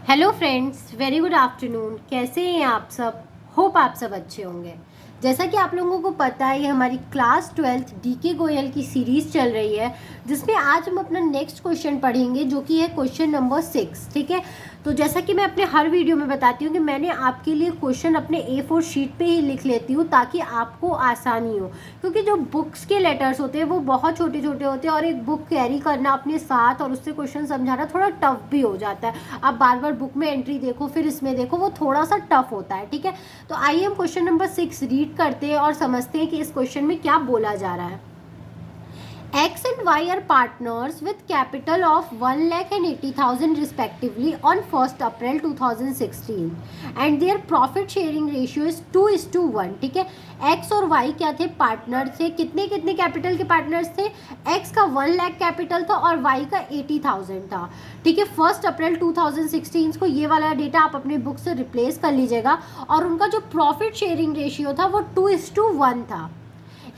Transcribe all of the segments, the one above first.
Hello friends, very good afternoon. कैसे हैं आप सब? होप आप सब अच्छे होंगे। जैसा कि आप लोगों को पता है, ये हमारी क्लास 12th डीके गोयल की सीरीज़ चल रही है, जिसमें आज हम अपना नेक्स्ट क्वेश्चन पढ़ेंगे, जो कि है क्वेश्चन नंबर 6। ठीक है, तो जैसा कि मैं अपने हर वीडियो में बताती हूँ कि मैंने आपके लिए क्वेश्चन अपने A4 शीट पे ही लिख लेती हूँ ताकि आपको आसानी हो, क्योंकि जो बुक्स के लेटर्स होते हैं वो बहुत छोटे छोटे होते हैं और एक बुक कैरी करना अपने साथ और उससे क्वेश्चन समझाना थोड़ा टफ भी हो जाता है। आप बार बार बुक में एंट्री देखो फिर इसमें देखो, वो थोड़ा सा टफ होता है। ठीक है, तो आइए हम क्वेश्चन नंबर 6 रीड करते हैं और समझते हैं कि इस क्वेश्चन में क्या बोला जा रहा है। X and Y are partners with capital of 1,80,000 respectively on 1st April 2016 and their profit sharing ratio is 2:1। ठीक है, X और Y क्या थे? पार्टनर थे। कितने कितने कैपिटल के पार्टनर्स थे? X का 1 लाख कैपिटल था और Y का 80,000 था। ठीक है, 1 अप्रैल 2016 को ये वाला डेटा आप अपने बुक से रिप्लेस कर लीजिएगा और उनका जो प्रॉफिट शेयरिंग रेशियो था वो 2:1 था।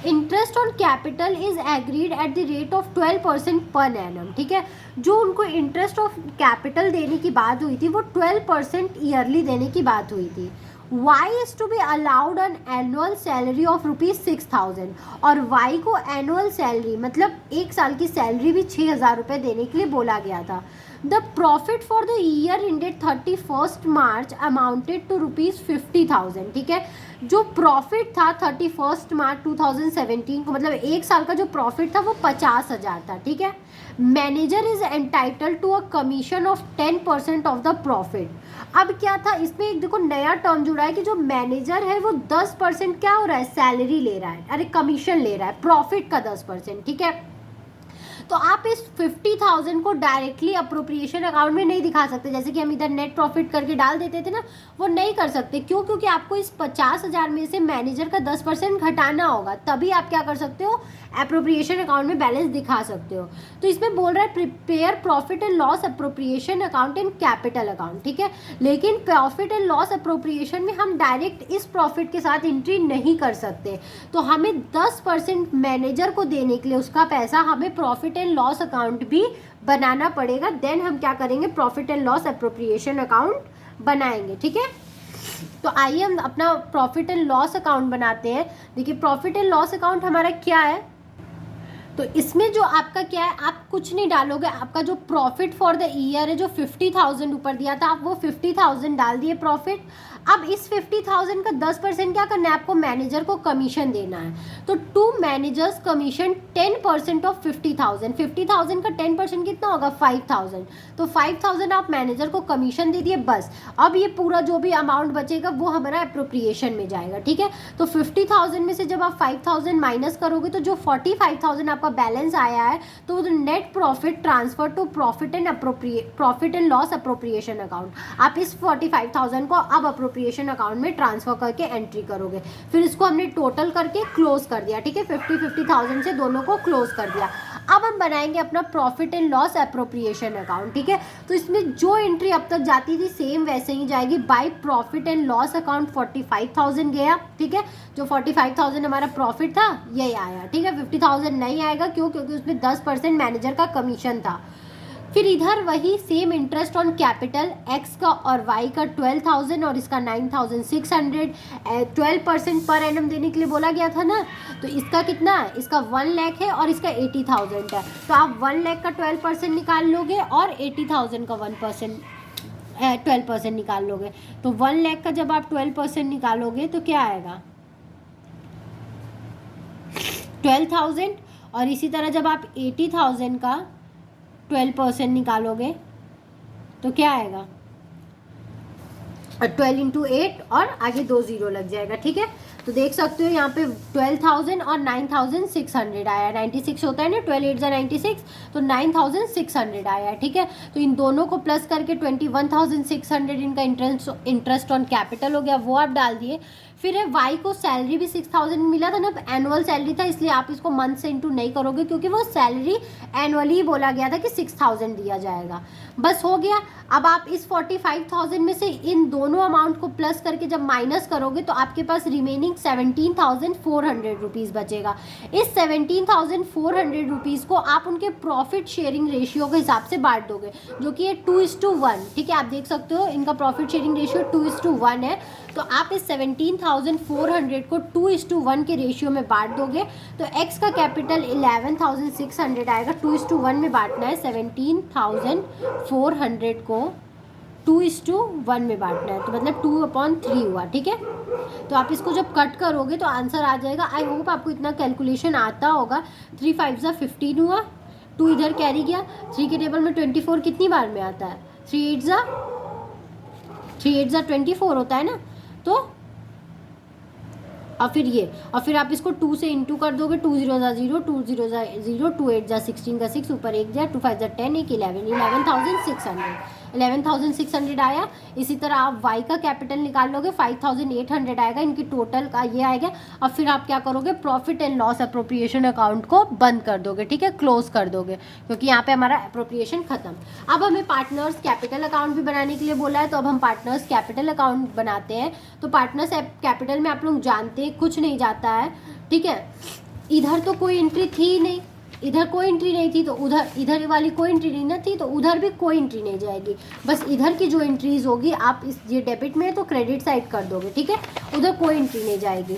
Interest on capital is agreed at the rate of 12% per annum. ठीक है, जो उनको इंटरेस्ट ऑफ कैपिटल देने की बात हुई थी वो 12% ईयरली देने की बात हुई थी। Y is to be allowed an annual salary of ₹6,000 और Y को एनुअल सैलरी मतलब एक साल की सैलरी भी 6,000 रुपये देने के लिए बोला गया था। The profit for the year ended 31 March amounted to ₹50,000। ठीक है, जो प्रॉफिट था 31 मार्च 2017 को, मतलब एक साल का जो प्रॉफिट था वो 50,000 था। ठीक है, manager is entitled to a commission of 10% of the profit. अब क्या था इसमें, एक देखो नया टर्म जुड़ा है कि जो मैनेजर है वो 10% क्या हो रहा है? सैलरी ले रहा है, अरे कमीशन ले रहा है, प्रॉफिट का 10%। ठीक है, तो आप इस 50,000 को डायरेक्टली अप्रोप्रिएशन अकाउंट में नहीं दिखा सकते, जैसे कि हम इधर नेट प्रॉफिट करके डाल देते थे ना, वो नहीं कर सकते। क्यों? क्योंकि आपको इस 50,000 में से मैनेजर का 10% घटाना होगा, तभी आप क्या कर सकते हो? अप्रोप्रिएशन अकाउंट में बैलेंस दिखा सकते हो। तो इसमें बोल रहा है prepare profit and loss appropriation account in capital account. ठीक है, लेकिन प्रॉफिट एंड लॉस अप्रोप्रिएशन में हम डायरेक्ट इस प्रॉफिट के साथ एंट्री नहीं कर सकते, तो हमें 10% मैनेजर को देने के लिए उसका पैसा हमें प्रॉफिट एंड लॉस अकाउंट भी बनाना पड़ेगा। देन हम क्या करेंगे? Profit and loss appropriation account बनाएंगे। ठीक है, तो आइए हम अपना प्रॉफिट एंड लॉस अकाउंट बनाते हैं। देखिए, प्रॉफिट एंड लॉस अकाउंट हमारा क्या है, तो इसमें जो आपका क्या है, आप कुछ नहीं डालोगे, आपका जो प्रॉफिट फॉर द ईयर है जो 50,000 ऊपर दिया था, आप वो 50,000 डाल दिए प्रॉफिट। अब इस 50,000 का 10% क्या करना है? आपको मैनेजर को कमीशन देना है। तो टू मैनेजर्स कमीशन 10% ऑफ 50,000। 50,000 का 10% कितना होगा? 5,000। तो 5,000 आप मैनेजर को कमीशन दे दिए, बस। अब ये पूरा जो भी अमाउंट बचेगा वो हमारा अप्रोप्रिएशन में जाएगा। ठीक है, तो 50,000 में से जब आप 5,000 माइनस करोगे तो जो 45,000 आपका बैलेंस आया है, तो net profit transfer to profit and loss appropriation account. आप इस 45,000 को अब अप्रोप्रिएशन अकाउंट में ट्रांसफर करके एंट्री करोगे। फिर इसको हमने टोटल करके क्लोज कर दिया। ठीक है, 50,000 से दोनों को क्लोज कर दिया। अब हम बनाएंगे अपना profit and loss appropriation account. ठीक है, तो इसमें जो एंट्री अब तक जाती थी सेम वैसे ही जाएगी। By profit and loss account 45,000 गया। ठीक है, जो 45,000 हमारा प्रॉफिट था यही आया। ठीक है, 50,000 नहीं आएगा, क्यों? क्योंकि उसमें 10% मैनेजर का कमीशन था। फिर इधर वही same interest on capital, x का और वाई का 12,000 और इसका 9,600। 12% पर एनम देने के लिए बोला गया था ना, तो इसका कितना है? इसका 1 लाख है और इसका 80,000 है। तो आप 1 लाख का 12% निकाल लोगे और 80,000 का 12% निकाल लोगे। तो 1 लाख का जब आप 12% निकालोगे तो क्या आएगा? 12,000। और इसी तरह जब आप 80,000 का 12% निकालोगे तो क्या आएगा? 12 इंटू 8 और आगे 2 जीरो लग जाएगा। ठीक है, तो देख सकते हो यहाँ पे 12,000 और 9,600 आया। 96 होता है ना, 12 8 96, तो 9,600 आया। ठीक है, तो इन दोनों को प्लस करके 21,600 इनका इंटरेस्ट ऑन कैपिटल हो गया, वो आप डाल दिए। फिर है वाई को सैलरी भी 6,000 मिला था ना, एनुअल सैलरी था, इसलिए आप इसको मंथ से इंटू नहीं करोगे क्योंकि वो सैलरी एनुअली बोला गया था कि 6,000 दिया जाएगा। बस हो गया। अब आप इस 45,000 में से इन दोनों अमाउंट को प्लस करके जब माइनस करोगे तो आपके पास रिमेनिंग रिमेनिंग 17,400 रुपीज़ बचेगा। इस 17,400 रुपीज़ को आप उनके प्रॉफिट शेयरिंग रेशियो के हिसाब से बांट दोगे, जो कि है 2:1। ठीक है, आप देख सकते हो इनका प्रॉफिट शेयरिंग रेशियो 2:1 है। तो आप इस 17,400 को 2:1 के रेशियो में बांट दोगे तो एक्स का कैपिटल 11,600 आएगा। 2:1 में बांटना है, 17,400 को 2:1 में बांटना है, तो मतलब 2/3 हुआ। ठीक है, तो आप इसको जब कट करोगे तो आंसर आ जाएगा। आई होप आपको इतना कैलकुलेशन आता होगा। 3 5 15 हुआ, 2 इधर कैरी गया। 3 के टेबल में 24 कितनी बार में आता है? 3 8 24 होता है ना। तो और फिर आप इसको 2 से इंटू कर दोगे। 2 0 0, 2 0 0, 2 8 16 का 6, ऊपर 1 जा, 2 5 10, 1 11, 11,600 आया। इसी तरह आप y का कैपिटल निकाल लोगे, 5,800 आएगा। इनकी टोटल का ये आएगा। अब फिर आप क्या करोगे, profit and loss appropriation account को बंद कर दोगे। ठीक है, क्लोज कर दोगे, क्योंकि यहाँ पे हमारा अप्रोप्रिएशन खत्म। अब हमें पार्टनर्स कैपिटल अकाउंट भी बनाने के लिए बोला है, तो अब हम पार्टनर्स कैपिटल अकाउंट बनाते हैं। तो पार्टनर्स कैपिटल में आप लोग जानते हैं कुछ नहीं जाता है। ठीक है, इधर तो कोई एंट्री थी ही नहीं, इधर कोई एंट्री नहीं थी, तो इधर वाली कोई एंट्री नहीं ना थी, तो उधर भी कोई एंट्री नहीं जाएगी। बस इधर की जो एंट्रीज होगी, आप इस ये डेबिट में है तो क्रेडिट साइड कर दोगे। ठीक है, उधर कोई एंट्री नहीं जाएगी।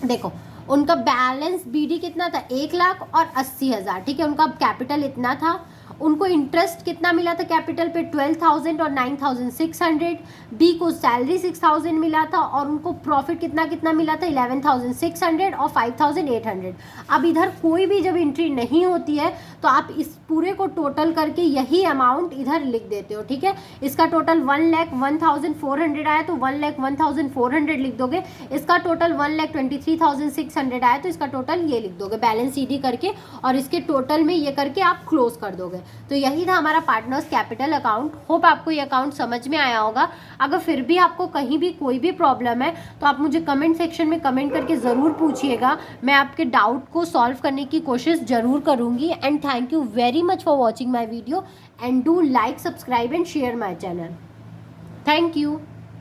देखो उनका बैलेंस बीडी कितना था, 1,80,000। ठीक है, उनका कैपिटल इतना था। उनको इंटरेस्ट कितना मिला था कैपिटल पे, 12,000 और 9,600। बी को सैलरी 6,000 मिला था, और उनको प्रॉफिट कितना मिला था, 11,600 और 5,800। अब इधर कोई भी जब एंट्री नहीं होती है तो आप इस पूरे को टोटल करके यही अमाउंट इधर लिख देते हो। ठीक है, इसका टोटल 1,01,400 आया तो 1,01,400 लिख दोगे। इसका टोटल 1,23,600 आया तो इसका टोटल ये लिख दोगे, बैलेंस सीडी करके, और इसके टोटल में ये करके आप क्लोज कर दोगे। तो यही था हमारा पार्टनर्स कैपिटल अकाउंट। होप आपको ये अकाउंट समझ में आया होगा। अगर फिर भी आपको कहीं भी कोई भी प्रॉब्लम है तो आप मुझे कमेंट सेक्शन में कमेंट करके ज़रूर पूछिएगा। मैं आपके डाउट को सॉल्व करने की कोशिश ज़रूर करूँगी। And thank you very much for watching my video, and do like, subscribe and share my channel. Thank you.